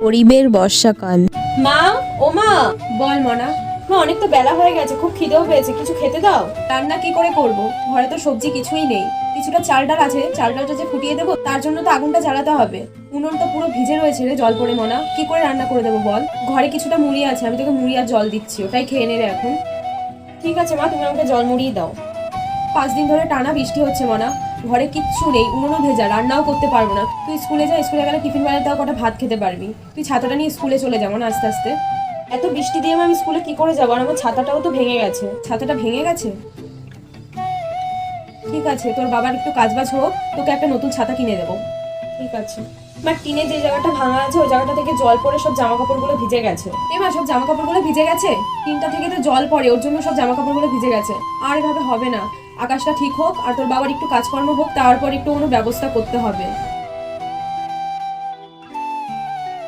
গরিবের বর্ষাকাল। মা, ও মা, বল মনা। মা, অনেক তো বেলা হয়ে গেছে, খুব খিদেও পেয়েছে, কিছু খেতে দাও। রান্না কি করে করব? ঘরে তো সবজি কিছুই নেই। কিছুটা চাল ডাল আছে, চাল ডালটা যে ফুটিয়ে দেবো তার জন্য তো আগুনটা জ্বালাতে হবে। উনুন তো পুরো ভিজে রয়েছে রে জল পড়ে। মনা, কি করে রান্না করে দেবো বল? ঘরে কিছুটা মুড়ি আছে, আমি তোকে মুড়ি আর জল দিচ্ছি, ওটাই খেয়ে নেবে এখন। ঠিক আছে মা, তুমি আমাকে জল মুড়িয়ে দাও। 5 দিন ধরে টানা বৃষ্টি হচ্ছে মনা, ঘরে কিচ্ছু নেই, উনুনও ভেজা, রান্নাও করতে পারবো না। তুই স্কুলে যা, স্কুলে গেলে টিফিন বানাতে তাও কটা ভাত খেতে পারবি। তুই ছাতাটা নিয়ে স্কুলে চলে যাবো না আস্তে আস্তে। এত বৃষ্টি দিয়ে আমি স্কুলে কি করে যাবো? আর আমার ছাতাটাও তো ভেঙে গেছে। ছাতাটা ভেঙে গেছে? ঠিক আছে, তোর বাবার একটু কাজবাজ হোক, তোকে একটা নতুন ছাতা কিনে দেবো। ঠিক আছে মা, টিনে যে জায়গাটা ভাঙা আছে ওই জায়গাটা থেকে জল পড়ে সব জামা কাপড়গুলো ভিজে গেছে। এবার সব জামা কাপড়গুলো ভিজে গেছে, টিনটা থেকে তো জল পড়ে, ওর জন্য সব জামা কাপড়গুলো ভিজে গেছে। আর এভাবে হবে না, আকাশটা ঠিক হোক আর তোর বাবার একটু কাজকর্ম হোক, তারপর একটু কোনো ব্যবস্থা করতে হবে।